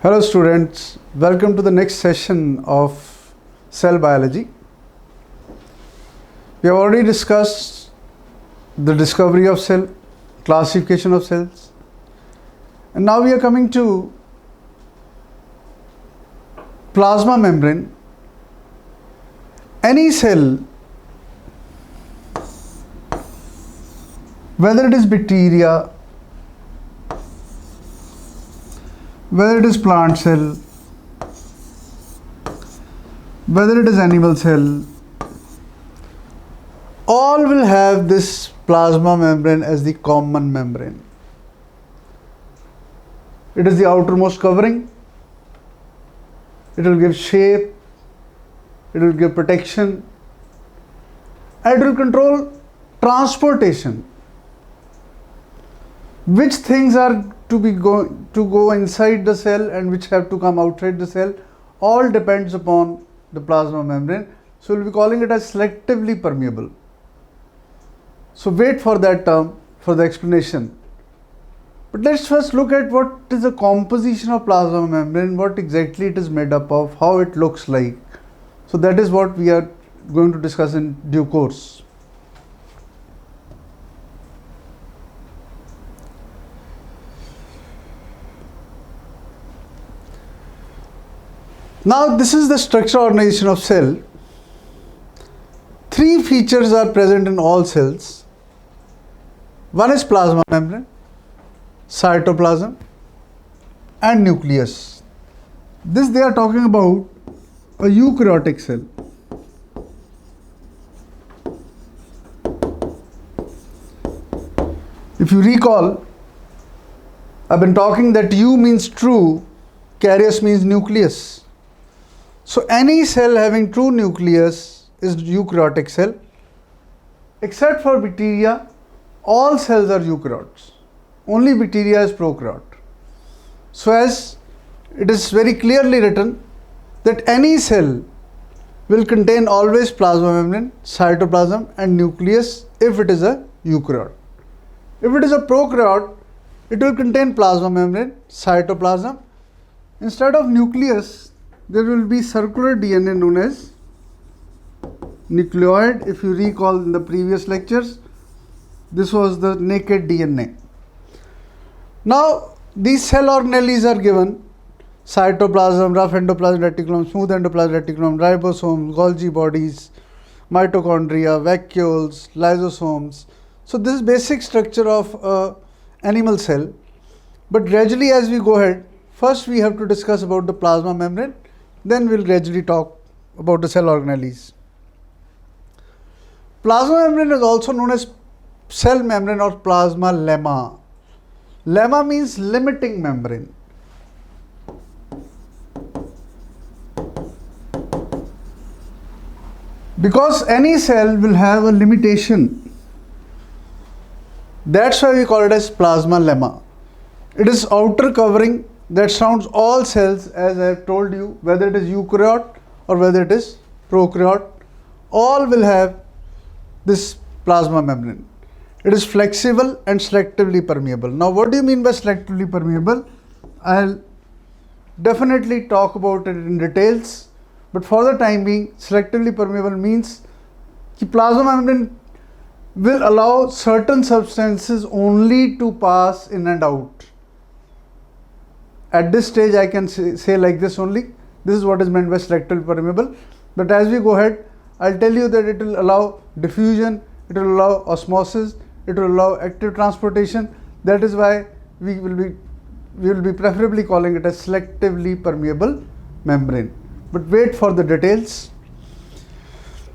Hello students, welcome to the next session of cell biology. We have already discussed the discovery of cell, classification of cells, and now we are coming to plasma membrane. Any cell, whether it is bacteria, whether it is plant cell, whether it is animal cell, all will have this plasma membrane as the common membrane. It is the outermost covering. It will give shape, it will give protection, and it will control transportation. Which things are to go inside the cell and which have to come outside the cell, all depends upon the plasma membrane. So we'll be calling it as selectively permeable. So wait for that term for the explanation. But let's first look at what is the composition of plasma membrane, what exactly it is made up of, how it looks like. So that is what we are going to discuss in due course. Now this is the structural organization of cell. Three features are present in all cells. One is plasma membrane, cytoplasm, and nucleus. This they are talking about a eukaryotic cell. If you recall, I've been talking that U means true, Karius means nucleus. So any cell having true nucleus is eukaryotic cell. Except for bacteria, all cells are eukaryotes. Only bacteria is prokaryote. So as it is very clearly written that any cell will contain always plasma membrane, cytoplasm and nucleus if it is a eukaryote. If it is a prokaryote, it will contain plasma membrane, cytoplasm. Instead of nucleus, there will be circular DNA known as nucleoid. If you recall in the previous lectures, this was the naked DNA. Now these cell organelles are given: cytoplasm, rough endoplasmic reticulum, smooth endoplasmic reticulum, ribosomes, Golgi bodies, mitochondria, vacuoles, lysosomes. So this is basic structure of animal cell. But gradually as we go ahead, first we have to discuss about the plasma membrane, then we'll gradually talk about the cell organelles. Plasma membrane is also known as cell membrane or plasma lemma. Lemma means limiting membrane. Because any cell will have a limitation, that's why we call it as plasma lemma. It is outer covering that surrounds all cells, as I have told you, whether it is eukaryote or whether it is prokaryote, all will have this plasma membrane. It is flexible and selectively permeable. Now what do you mean by selectively permeable? I'll definitely talk about it in details, but for the time being, selectively permeable means the plasma membrane will allow certain substances only to pass in and out. At this stage I can say like this only. This is what is meant by selectively permeable. But as we go ahead, I'll tell you that it will allow diffusion, it will allow osmosis, it will allow active transportation. That is why we will be preferably calling it a selectively permeable membrane. But wait for the details.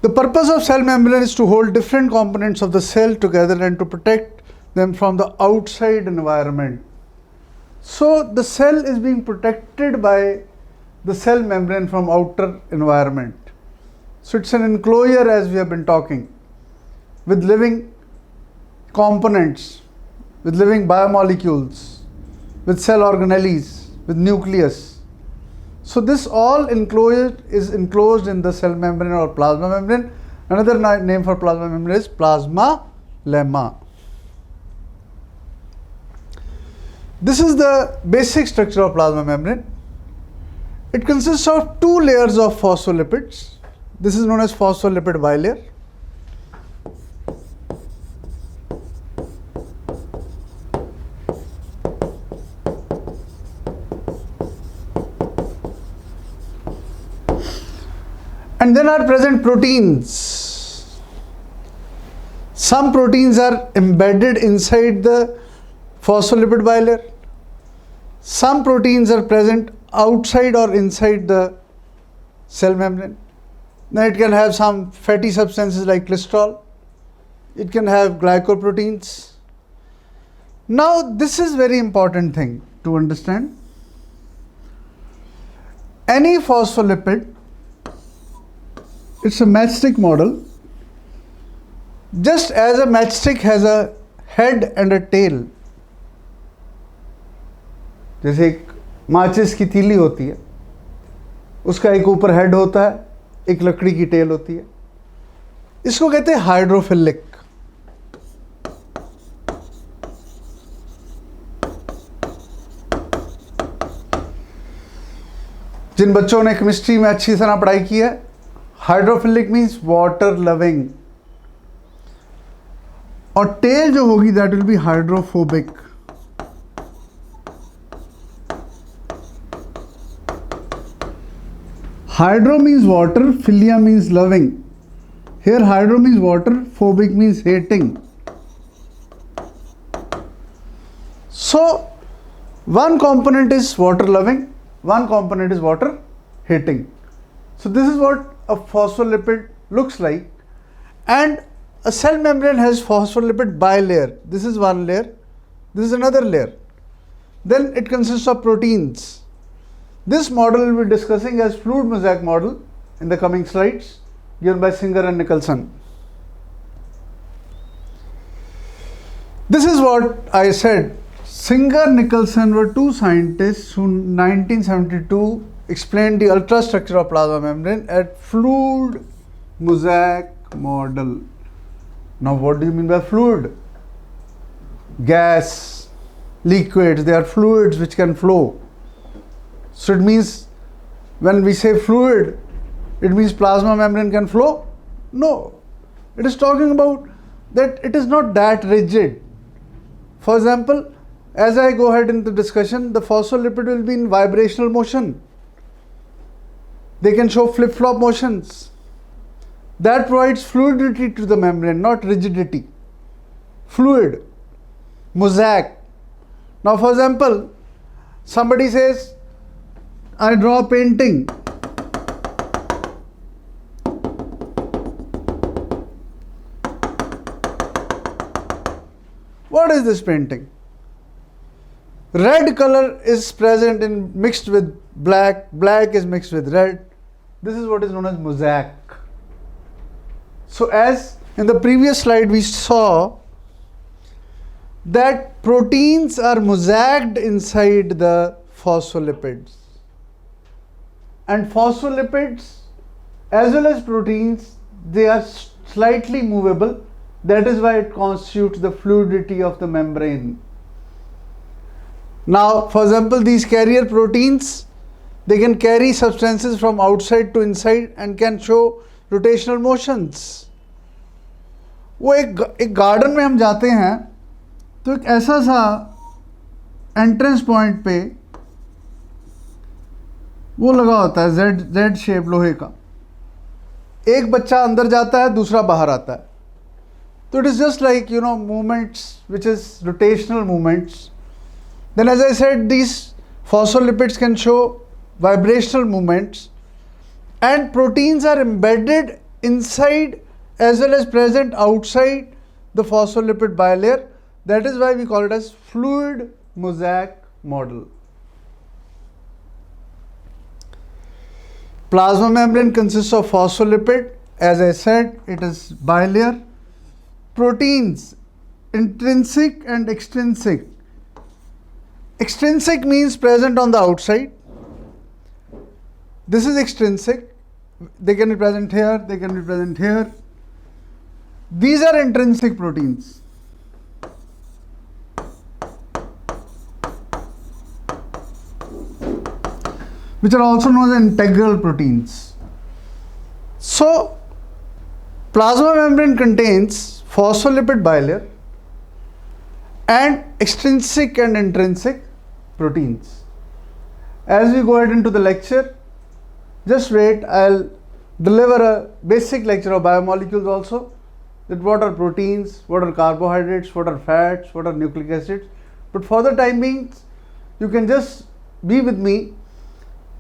The purpose of cell membrane is to hold different components of the cell together and to protect them from the outside environment. So the cell is being protected by the cell membrane from outer environment. So it's an enclosure, as we have been talking, with living components, with living biomolecules, with cell organelles, with nucleus. So this all enclosure is enclosed in the cell membrane or plasma membrane. Another name for plasma membrane is plasma lemma. This is the basic structure of plasma membrane. It consists of two layers of phospholipids. This is known as phospholipid bilayer. And then are present proteins. Some proteins are embedded inside the phospholipid bilayer. Some proteins are present outside or inside the cell membrane. Then it can have some fatty substances like cholesterol. It can have glycoproteins. Now this is very important thing to understand. Any phospholipid, it's a matchstick model. Just as a matchstick has a head and a tail, जैसे एक माचिस की तीली होती है, उसका एक ऊपर हेड होता है, एक लकड़ी की टेल होती है, इसको कहते हैं हाइड्रोफिलिक. जिन बच्चों ने केमिस्ट्री में अच्छी तरह पढ़ाई की है, हाइड्रोफिलिक मीन्स वाटर लविंग. और टेल जो होगी that will be hydrophobic. Hydro means water, philia means loving. Here hydro means water, phobic means hating. So one component is water loving, one component is water hating. So this is what a phospholipid looks like. And a cell membrane has phospholipid bilayer. This is one layer, this is another layer. Then it consists of proteins. This model we will be discussing as fluid mosaic model in the coming slides, given by Singer and Nicholson. This is what I said. Singer and Nicholson were two scientists who in 1972 explained the ultrastructure of plasma membrane at fluid mosaic model. Now what do you mean by fluid? Gas, liquids, they are fluids which can flow. So it means when we say fluid, it means plasma membrane can flow? No. It is talking about that it is not that rigid. For example, as I go ahead in the discussion, the phospholipid will be in vibrational motion. They can show flip-flop motions. That provides fluidity to the membrane, not rigidity. Fluid, mosaic. Now for example, somebody says, I draw a painting. What is this painting? Red color is present in mixed with black, black is mixed with red. This is what is known as mosaic. So as in the previous slide we saw that proteins are mosaiced inside the phospholipids. And phospholipids as well as proteins, they are slightly movable. That is why it constitutes the fluidity of the membrane. Now, for example, these carrier proteins, they can carry substances from outside to inside and can show rotational motions. वो एक garden में हम जाते हैं तो एक ऐसा सा एंट्रेंस पॉइंट पे वो लगा होता है जेड शेप लोहे का. एक बच्चा अंदर जाता है, दूसरा बाहर आता है. तो it is just like movements which is rotational movements. Then as I said these phospholipids can show vibrational movements, and proteins are embedded inside as well as present outside the phospholipid bilayer. That is why we call it as fluid mosaic model. Plasma membrane consists of phospholipid. As I said, it is bilayer. Proteins, intrinsic and extrinsic. Extrinsic means present on the outside. This is extrinsic. They can be present here, they can be present here. These are intrinsic proteins. which are also known as integral proteins. So, plasma membrane contains phospholipid bilayer and extrinsic and intrinsic proteins. As we go ahead into the lecture, just wait, I'll deliver a basic lecture of biomolecules also, that what are proteins, what are carbohydrates, what are fats, what are nucleic acids. But for the time being, you can just be with me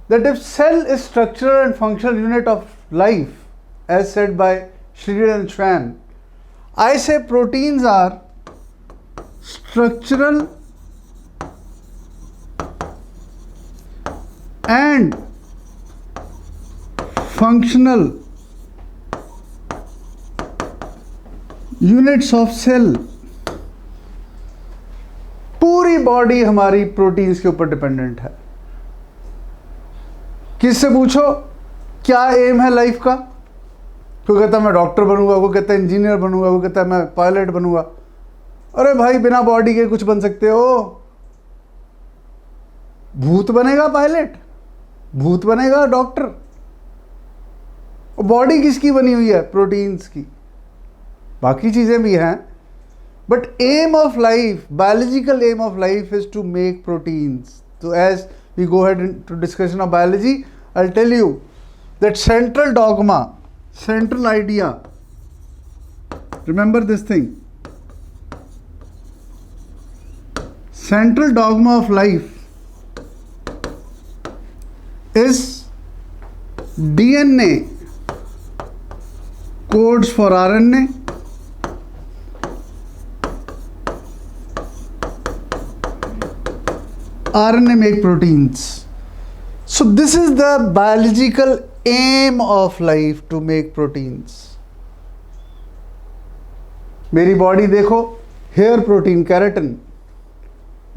that if cell is structural and functional unit of life, as said by Schrier and Schwann, I say proteins are structural and functional units of cell. पूरी body हमारी proteins के ऊपर dependent है. किससे पूछो क्या M है life का? कोई कहता है मैं डॉक्टर बनूंगा, कोई कहता है इंजीनियर बनूंगा, कोई कहता है मैं पायलट बनूंगा. अरे भाई बिना बॉडी के कुछ बन सकते हो? भूत बनेगा पायलट, भूत बनेगा डॉक्टर. बॉडी किसकी बनी हुई है? प्रोटीन्स की. बाकी चीजें भी हैं, but aim of life, biological aim of life is to make proteins. तो as we go head to discussion of biology, I will tell you that central dogma, central idea, remember this thing, central dogma of life is DNA codes for RNA, RNA make proteins. So this is the biological aim of life, to make proteins. मेरी body देखो, hair protein keratin,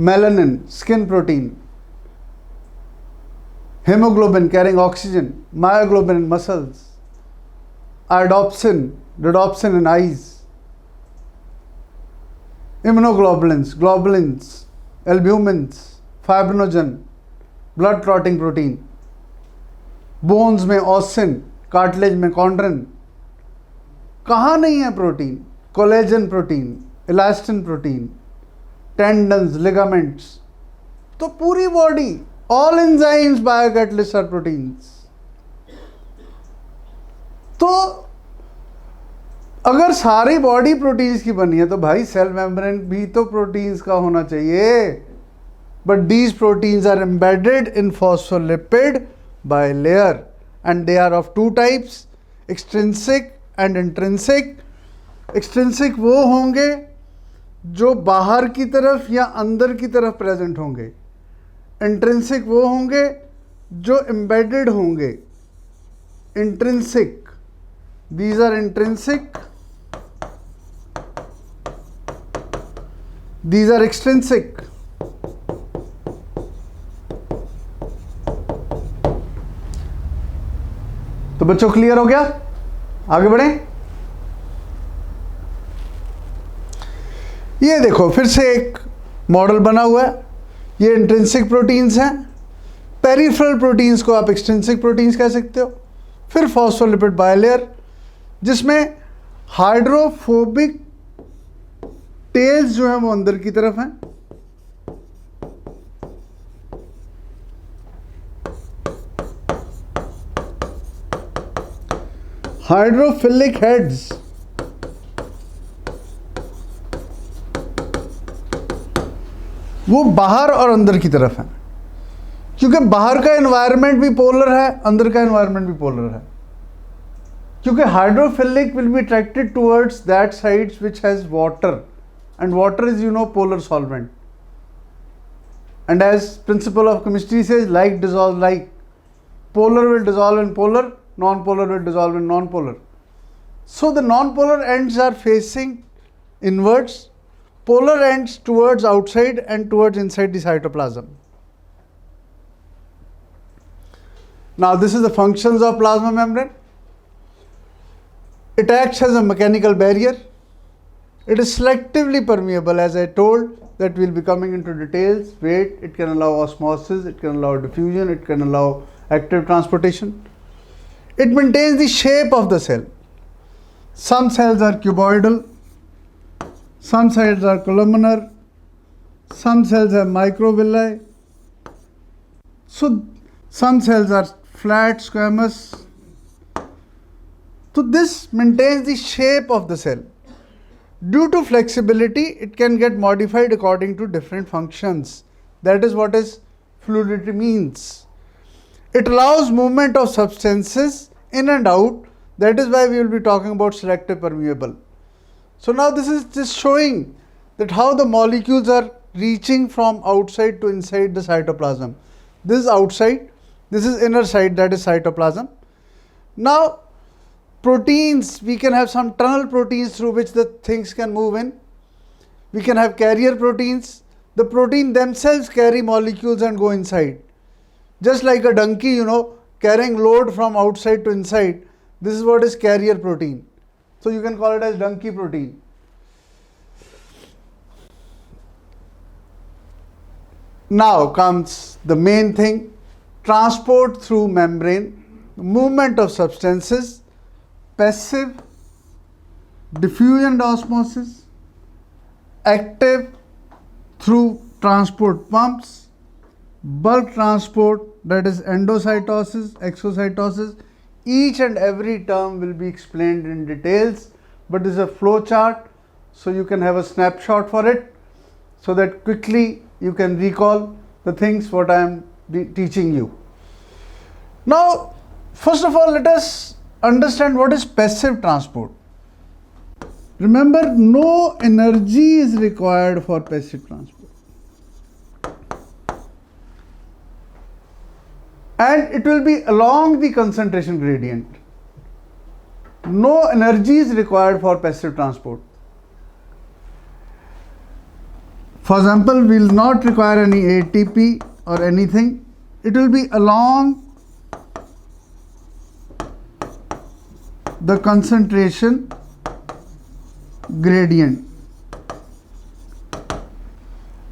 melanin skin protein, hemoglobin carrying oxygen, myoglobin in muscles, iodopsin, rhodopsin in eyes, immunoglobulins, globulins, albumins, fibrinogen, blood clotting protein, bones में ऑसिन, cartilage में chondrin. कहाँ नहीं है protein? Collagen protein, elastin protein, tendons, ligaments. तो पूरी body, all enzymes, biocatalyst are proteins. तो अगर सारी बॉडी प्रोटीन्स की बनी है तो भाई सेल मेम्ब्रेन भी तो प्रोटीन्स का होना चाहिए. But these proteins are embedded in phospholipid bilayer and they are of two types, extrinsic and intrinsic. Extrinsic वो होंगे जो बाहर की तरफ या अंदर की तरफ प्रेजेंट होंगे. इंट्रिंसिक वो होंगे जो एम्बेडेड होंगे. Intrinsic, these are intrinsic, these are extrinsic. तो बच्चों क्लियर हो गया? आगे बढ़े. ये देखो फिर से एक मॉडल बना हुआ है. ये इंट्रिंसिक प्रोटीन्स हैं. पेरिफेरल प्रोटीन्स को आप एक्सट्रिंसिक प्रोटीन्स कह सकते हो. फिर फॉस्फोलिपिड बायलेयर जिसमें हाइड्रोफोबिक टेल्स जो है वो अंदर की तरफ हैं. हाइड्रोफिलिक हेड्स वो बाहर और अंदर की तरफ है, क्योंकि बाहर का एनवायरनमेंट भी पोलर है, अंदर का एनवायरनमेंट भी पोलर है. क्योंकि hydrophilic will be attracted towards that sides which has water, and water is polar solvent. And as principle of chemistry says like dissolve like. Polar will dissolve in polar, non-polar will dissolve in non-polar. So the non-polar ends are facing inwards, polar ends towards outside and towards inside the cytoplasm. Now this is the functions of plasma membrane. It acts as a mechanical barrier. It is selectively permeable, as I told that we will be coming into details. Wait, it can allow osmosis, it can allow diffusion, it can allow active transportation. It maintains the shape of the cell. Some cells are cuboidal, some cells are columnar, some cells have microvilli, so some cells are flat squamous. So this maintains the shape of the cell. Due to flexibility, it can get modified according to different functions. That is what is fluidity means. It allows movement of substances in and out. That is why we will be talking about selective permeable. So now this is just showing that how the molecules are reaching from outside to inside the cytoplasm. This is outside, this is inner side, that is cytoplasm. Now proteins, we can have some tunnel proteins through which the things can move in. We can have carrier proteins. The protein themselves carry molecules and go inside. Just like a donkey, carrying load from outside to inside. This is what is carrier protein. So you can call it as donkey protein. Now comes the main thing, transport through membrane, movement of substances, passive, diffusion and osmosis, active through transport pumps, bulk transport, that is endocytosis, exocytosis. Each and every term will be explained in details, but this is a flow chart, so you can have a snapshot for it, so that quickly you can recall the things what I am teaching you. Now, first of all, let us understand what is passive transport. Remember, no energy is required for passive transport. And it will be along the concentration gradient. No energy is required for passive transport. For example, we will not require any ATP or anything. It will be along the concentration gradient.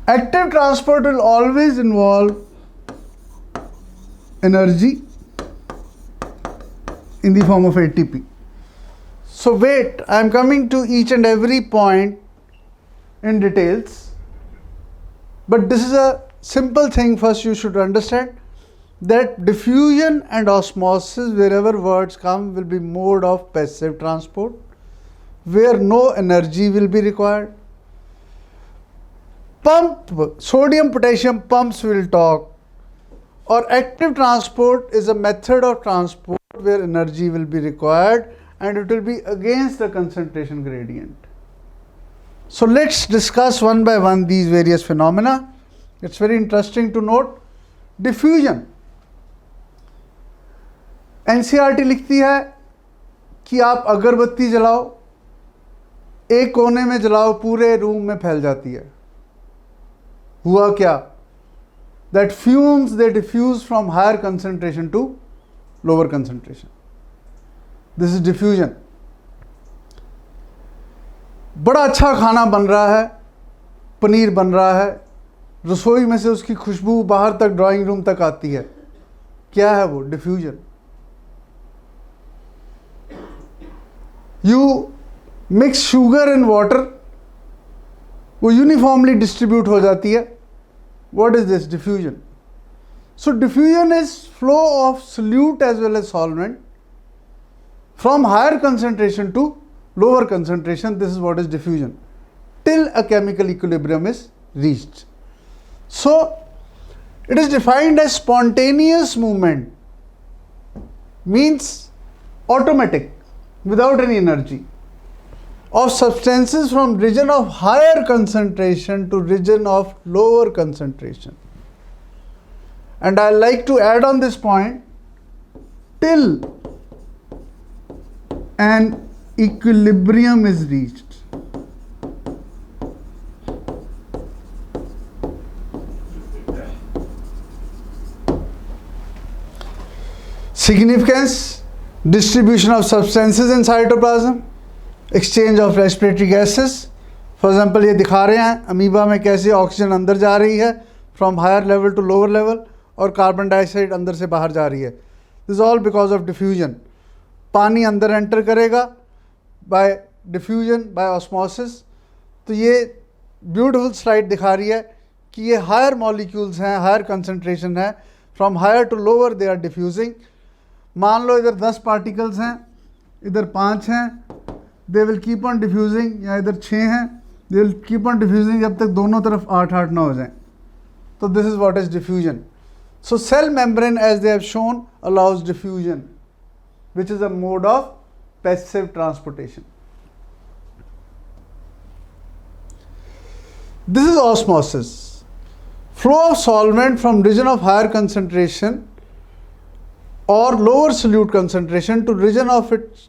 Active transport will always involve energy in the form of ATP. So wait, I am coming to each and every point in details, but this is a simple thing. First you should understand that diffusion and osmosis, wherever words come, will be mode of passive transport, where no energy will be required. Pump, sodium potassium pumps we will talk, or active transport is a method of transport where energy will be required and it will be against the concentration gradient. So let's discuss one by one these various phenomena. It's very interesting to note. Diffusion. NCERT लिखती है कि आप अगरबत्ती जलाओ, एक कोने में जलाओ, पूरे रूम में फैल जाती है. हुआ क्या? That fumes, they diffuse from higher concentration to lower concentration. This is diffusion. बड़ा अच्छा खाना बन रहा है, पनीर बन रहा है, रसोई में से उसकी खुशबू बाहर तक ड्राइंग रूम तक आती है. क्या है वो? Diffusion. You mix sugar and water, वो यूनिफॉर्मली डिस्ट्रीब्यूट हो जाती है. What is this? Diffusion. So diffusion is flow of solute as well as solvent from higher concentration to lower concentration. This is what is diffusion, till a chemical equilibrium is reached. So it is defined as spontaneous movement, means automatic, without any energy, of substances from region of higher concentration to region of lower concentration. And I like to add on this point, till an equilibrium is reached. Significance: distribution of substances in cytoplasm, exchange of respiratory gases. For example, ये दिखा रहे हैं amoeba में कैसे oxygen अंदर जा रही है from higher level to lower level, और कार्बन डाइऑक्साइड अंदर से बाहर जा रही है। This all because of diffusion. पानी अंदर एंटर करेगा बाय डिफ्यूजन, बाय ऑस्मोसिस। तो ये ब्यूटीफुल स्लाइड दिखा रही है कि ये हायर मॉलिक्यूल्स हैं, हायर कंसंट्रेशन है, from higher to lower they are diffusing. मान लो इधर 10 पार्टिकल्स हैं, इधर 5 हैं, they will keep on diffusing, या इधर 6 हैं, they will keep on diffusing जब तक दोनों तरफ 8-8 ना हो जाएं। तो this is what is diffusion. So cell membrane as they have shown allows diffusion which is a mode of passive transportation. This is osmosis. Flow of solvent from region of higher concentration or lower solute concentration to region of its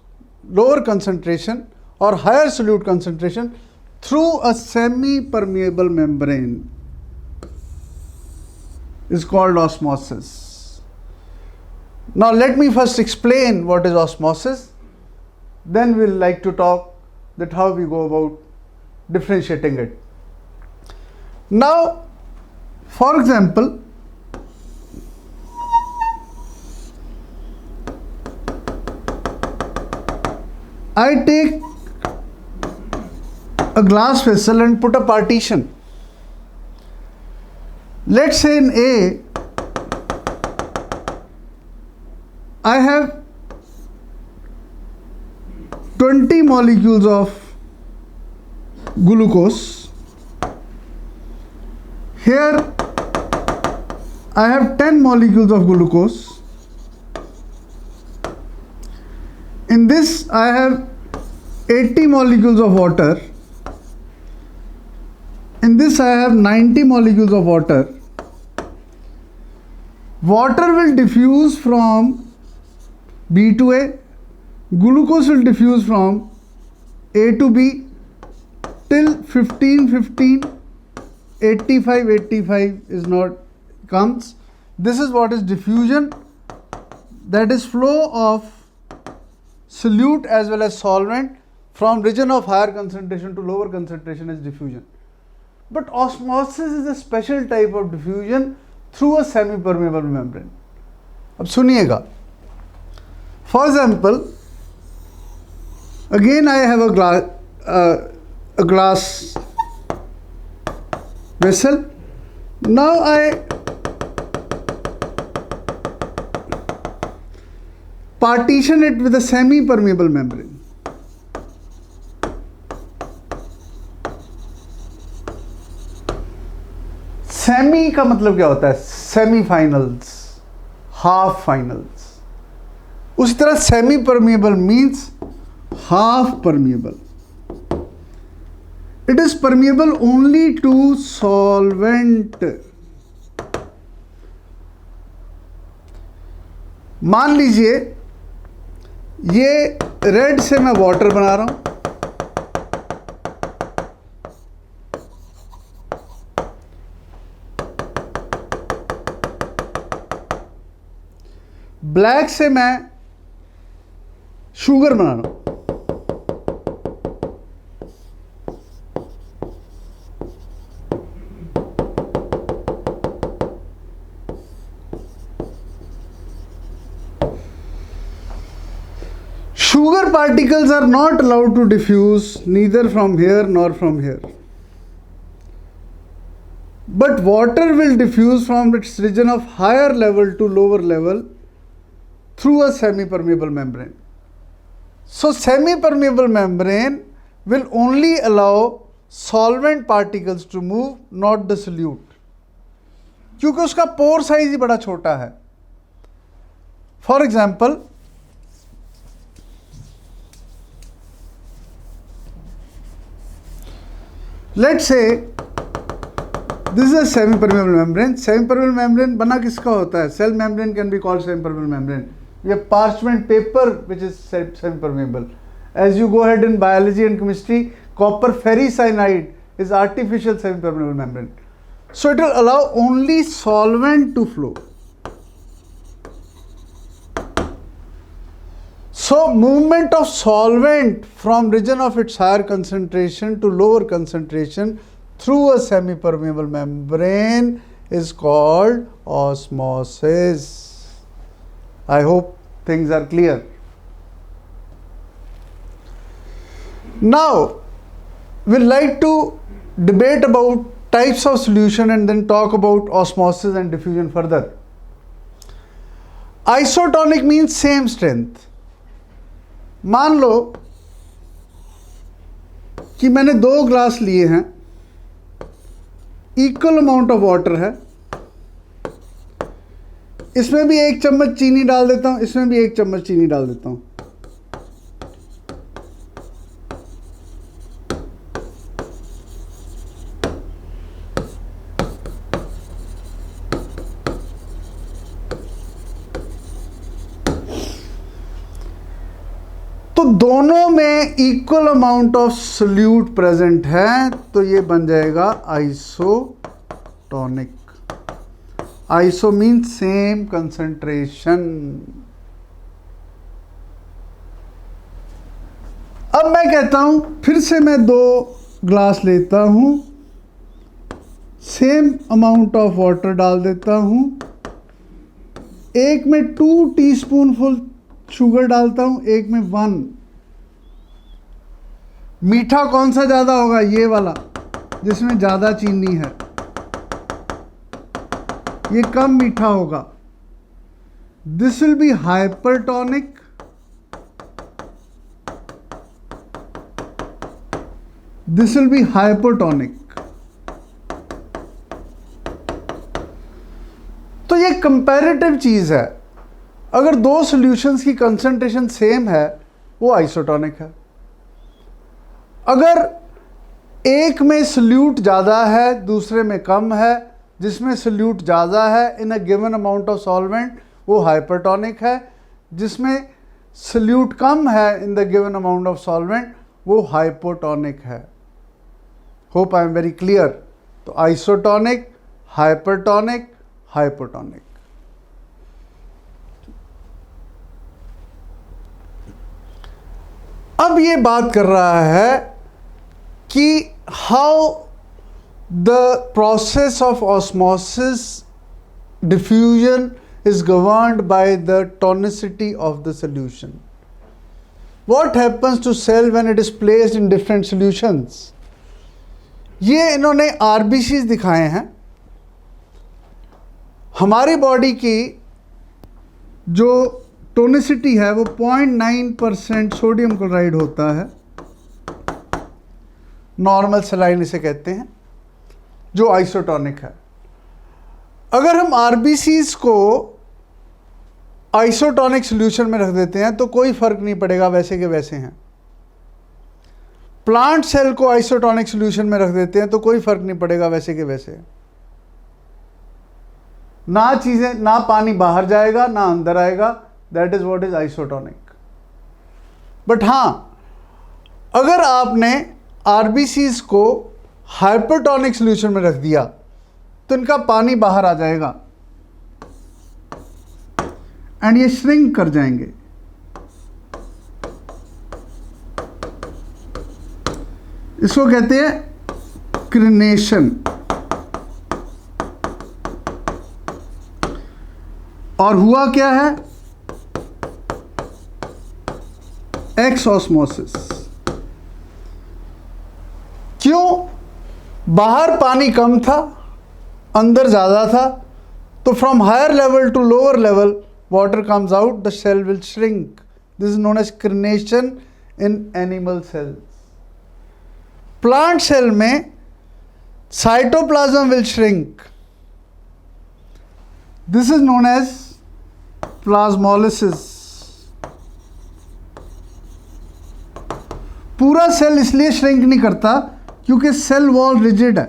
lower concentration or higher solute concentration through a semi-permeable membrane is called osmosis. Now let me first explain what is osmosis, then we'll like to talk that how we go about differentiating it. Now, for example, I take a glass vessel and put a partition. Let's say in A I have 20 molecules of glucose. Here I have 10 molecules of glucose. In this I have 80 molecules of water. In this I have 90 molecules of water. Water will diffuse from B to A, glucose will diffuse from A to B till 15, 85 is not comes. This is what is diffusion, that is flow of solute as well as solvent from region of higher concentration to lower concentration is diffusion. But osmosis is a special type of diffusion through a semi-permeable membrane. अब सुनिएगा. For example, again I have a glass vessel. Now I partition it with a semi-permeable membrane. Semi का मतलब क्या होता है? Semifinals, half finals. उसी तरह semi permeable means half permeable. It is permeable only to solvent. मान लीजिए ये रेड से मैं वाटर बना रहा हूं, ब्लैक से मैं शुगर बना रहा हूं. Sugar particles are not allowed to diffuse neither from here nor from here. But water will diffuse from its region of higher level to lower level through a semi-permeable membrane. So semi-permeable membrane will only allow solvent particles to move, not the solute, क्योंकि उसका pore size ही बड़ा छोटा है. For example, let's say this is a semi-permeable membrane. Semi-permeable membrane बना किसका होता है? Cell membrane can be called semi-permeable membrane. We have parchment paper which is semi-permeable. As you go ahead in biology and chemistry, copper ferricyanide is artificial semi-permeable membrane. So it will allow only solvent to flow. So movement of solvent from region of its higher concentration to lower concentration through a semi-permeable membrane is called osmosis. I hope things are clear. Now we'd like to debate about types of solution and then talk about osmosis and diffusion further. Isotonic means same strength. मान लो कि मैंने 2 glass लिए हैं, equal amount of water है, इसमें भी 1 चम्मच चीनी डाल देता हूं, इसमें भी 1 चम्मच चीनी डाल देता हूं। तो दोनों में equal amount of solute present है, तो ये बन जाएगा isotonic. Iso means same concentration. अब मैं कहता हूं, फिर से मैं 2 ग्लास लेता हूं, सेम अमाउंट ऑफ वाटर डाल देता हूं, एक में 2 टीस्पूनफुल शुगर डालता हूं, एक में 1। मीठा कौन सा ज़्यादा होगा? ये वाला जिसमें ज़्यादा चीनी है, ये कम मीठा होगा। This will be hypertonic, this will be hypotonic. तो ये कंपैरेटिव चीज़ है। अगर 2 सॉल्यूशंस की कंसंट्रेशन सेम है, वो आइसोटोनिक है। अगर एक में सोल्यूट ज़्यादा है, दूसरे में कम है, जिसमें सोल्यूट ज़्यादा है in a given amount of solvent, वो हाइपरटोनिक है। जिसमें सोल्यूट कम है in the given amount of solvent, वो हाइपोटोनिक है। Hope I am very clear. तो आइसोटोनिक, हाइपरटोनिक, हाइपोटोनिक। अब ये बात कर रहा है कि how the process of osmosis diffusion is governed by the tonicity of the solution. What happens to cell when it is placed in different solutions? ये इन्होंने RBCs दिखाए हैं। हमारी बॉडी की जो टोनिसिटी है वो 0.9% सोडियम क्लोराइड होता है, नॉर्मल सलाइन इसे कहते हैं, जो आइसोटोनिक है। अगर हम RBCs को आइसोटोनिक सॉल्यूशन में रख देते हैं तो कोई फर्क नहीं पड़ेगा, वैसे के वैसे हैं। प्लांट सेल को आइसोटोनिक सॉल्यूशन में रख देते हैं तो कोई फर्क नहीं पड़ेगा, वैसे के वैसे। ना चीजें, ना पानी बाहर जाएगा ना अंदर आएगा। That is what is isotonic. But हां, अगर आपने RBCs को हाइपरटोनिक सॉल्यूशन में रख दिया तो इनका पानी बाहर आ जाएगा एंड ये श्रिंक कर जाएंगे। इसको कहते हैं क्रिनेशन। और हुआ क्या है? Exosmosis. क्यों? बाहर पानी कम था, अंदर ज़्यादा था, तो from higher level to lower level water comes out, the cell will shrink. This is known as crenation in animal cells. Plant cell में cytoplasm will shrink. This is known as plasmolysis. पूरा cell इसलिए shrink नहीं करता क्योंकि cell wall rigid है,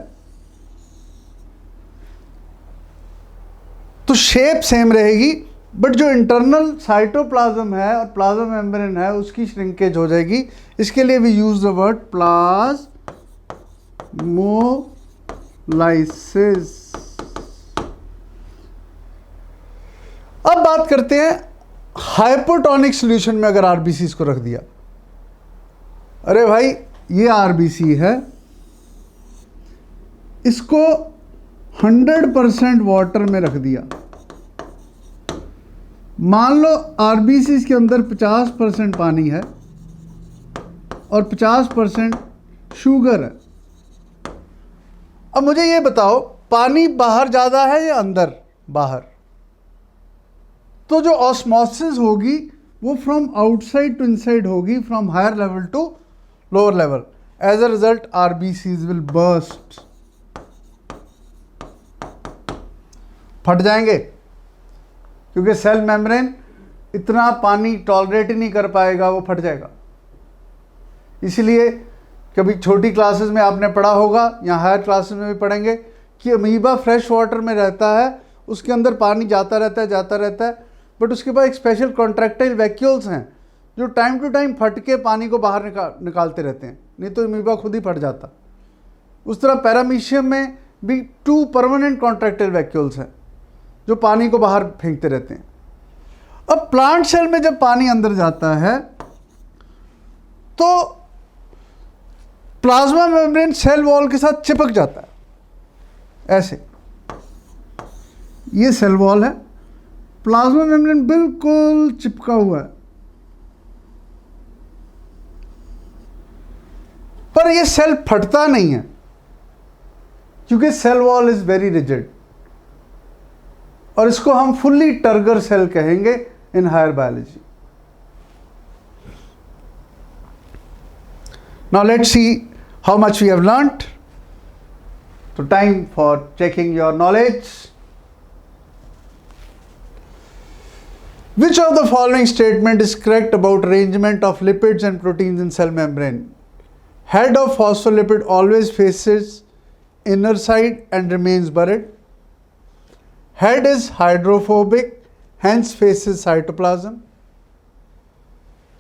तो shape same रहेगी, but जो इंटरनल साइटोप्लाज्म है और प्लाज्मा मेम्ब्रेन है उसकी श्रिंकेज हो जाएगी। इसके लिए we use the word plasmolysis. अब बात करते हैं हाइपोटोनिक सॉल्यूशन में अगर RBCs को रख दिया। अरे भाई, ये RBC है, इसको 100% वाटर में रख दिया, मान लो आरबीसी के अंदर 50% पानी है और 50% शुगर है। अब मुझे ये बताओ, पानी बाहर ज़्यादा है या अंदर? बाहर। तो जो ऑस्मोसिस होगी वो फ्रॉम आउटसाइड टू इनसाइड होगी, from higher level to lower level. As a result RBCs will burst, फट जाएंगे, क्योंकि सेल मेम्ब्रेन इतना पानी टॉलरेट ही नहीं कर पाएगा, वो फट जाएगा। इसलिए कभी छोटी क्लासेस में आपने पढ़ा होगा या हायर क्लासेस में भी पढ़ेंगे कि अमीबा फ्रेश वाटर में रहता है, उसके अंदर पानी जाता रहता है, बट उसके पास एक स्पेशल कॉन्ट्रैक्टाइल वैक्यूल्स हैं जो टाइम टू टाइम फट के पानी को बाहर निकालते रहते हैं, नहीं तो अमीबा खुद ही फट जाता। उस तरह पैरामीशियम में भी 2 परमानेंट कॉन्ट्रैक्टाइल वैक्यूल्स हैं जो पानी को बाहर फेंकते रहते हैं। अब प्लांट सेल में जब पानी अंदर जाता है तो प्लाज्मा मेम्ब्रेन सेल वॉल के साथ चिपक जाता है, ऐसे। ये सेल वॉल है, प्लाज्मा मेम्ब्रेन बिल्कुल चिपका हुआ है, पर ये सेल फटता नहीं है क्योंकि cell wall is very rigid, और इसको हम फुल्ली टर्गर सेल कहेंगे in higher biology. Now let's see how much we have learnt. So time for checking your knowledge. Which of the following statement is correct about arrangement of lipids and proteins in cell membrane? Head of phospholipid always faces inner side and remains buried. Head is hydrophobic, hence faces cytoplasm.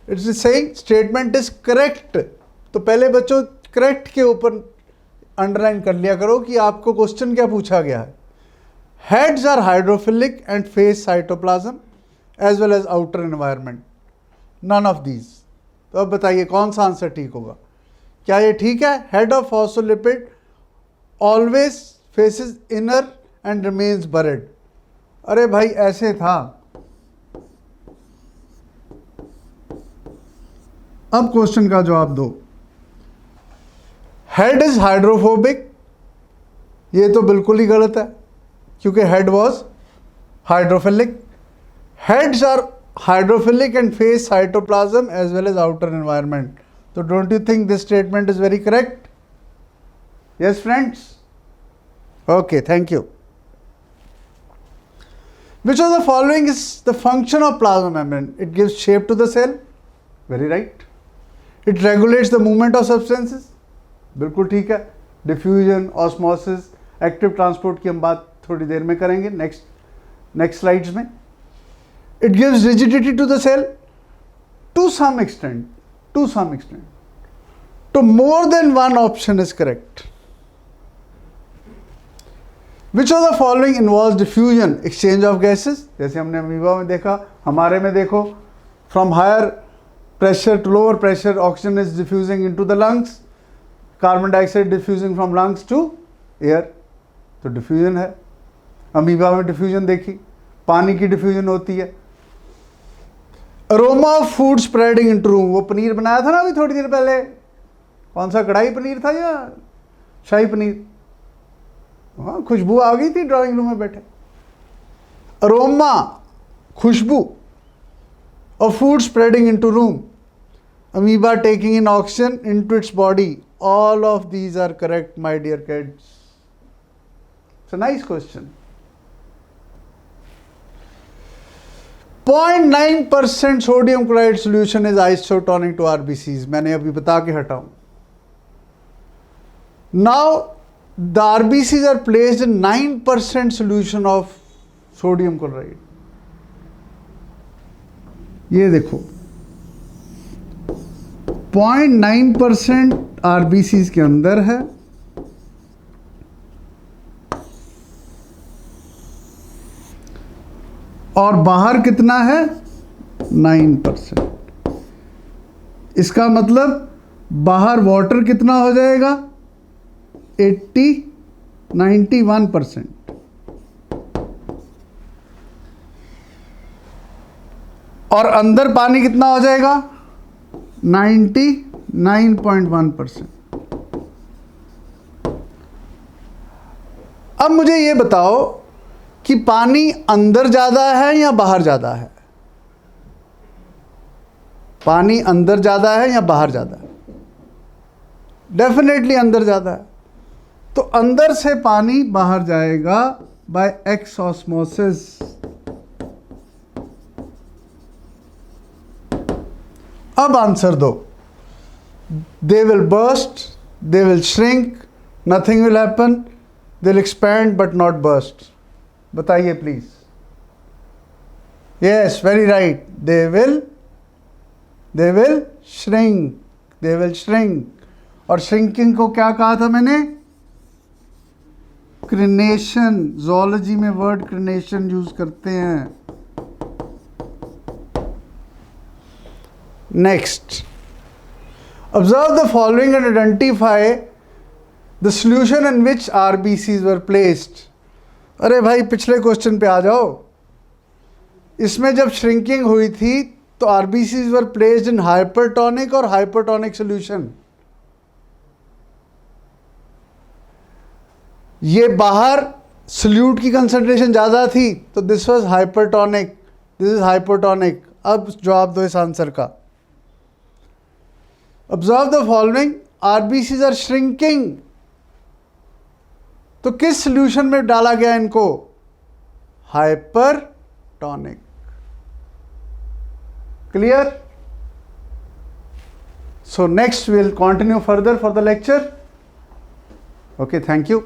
It's saying statement is correct. तो पहले बच्चों correct के ऊपर underline कर लिया करो कि आपको क्वेश्चन क्या पूछा गया है। Heads are hydrophilic and face cytoplasm as well as outer environment, none of these. तो अब बताइए कौन सा आंसर ठीक होगा? क्या ये ठीक है? Head of phospholipid always faces inner and remains buried. अरे भाई ऐसे था। अब क्वेश्चन का जवाब दो। हेड इज हाइड्रोफोबिक, ये तो बिल्कुल ही गलत है क्योंकि head was hydrophilic. Heads are hydrophilic and face cytoplasm as well as outer environment. तो don't you think this statement is very correct? Yes friends? Okay, thank you. Which of the following is the function of plasma membrane? It gives shape to the cell. Very right. It regulates the movement of substances. बिल्कुल ठीक है। Diffusion, osmosis, active transport की हम बात थोड़ी देर में करेंगे नेक्स्ट स्लाइड्स में। It gives rigidity to the cell to some extent, तो more than one option is correct. Which of the following involves diffusion, exchange of gases? जैसे हमने अमीबा में देखा, हमारे में देखो, from higher pressure to lower pressure oxygen is diffusing into the lungs, carbon dioxide diffusing from lungs to air, तो diffusion है। Amoeba में diffusion देखी, पानी की diffusion होती है। aroma of food spreading into room, वो पनीर बनाया था ना अभी थोड़ी देर पहले, कौन सा कढ़ाई पनीर था या शाही पनीर? हाँ, खुशबू आ गई थी ड्राइंग रूम में बैठे। अरोमा, खुशबू, और food spreading into room, amoeba taking in oxygen into its body, all of these are correct my dear kids. It's a nice question. 0.9% sodium chloride solution is isotonic to RBCs, मैंने अभी बता के हटाऊं। Now the RBCs are placed in 9% solution of sodium chloride. ये देखो 0.9% RBCs के अंदर है और बाहर कितना है? 9%। इसका मतलब बाहर वाटर कितना हो जाएगा? 91%। और अंदर पानी कितना हो जाएगा 99.1%। अब मुझे ये बताओ कि पानी अंदर ज़्यादा है या बाहर ज़्यादा है? पानी अंदर ज़्यादा है या बाहर ज़्यादा है? डेफिनेटली अंदर ज़्यादा है। तो अंदर से पानी बाहर जाएगा बाय एक्स ऑस्मोसिस। अब आंसर दो। They will burst, they will shrink, nothing will happen, they will expand but not burst. बताइए please. Yes, very right. They will shrink, they will shrink. और श्रिंकिंग को क्या कहा था मैंने? क्रिनेशन। ज़ूलॉजी में वर्ड क्रिनेशन यूज करते हैं। Next, observe the following and identify the solution in which RBCs were placed. अरे भाई पिछले क्वेश्चन पे आ जाओ। इसमें जब श्रिंकिंग हुई थी तो RBCs were placed in hypertonic और हाइपोटोनिक सॉल्यूशन। ये बाहर सॉल्यूट की कंसंट्रेशन ज़्यादा थी तो this was hypertonic, this is hypotonic. अब जवाब दो इस आंसर का। Observe the following, RBCs are shrinking. तो किस सॉल्यूशन में डाला गया इनको? Hypertonic. Clear? So next we will continue further for the lecture. Okay, thank you.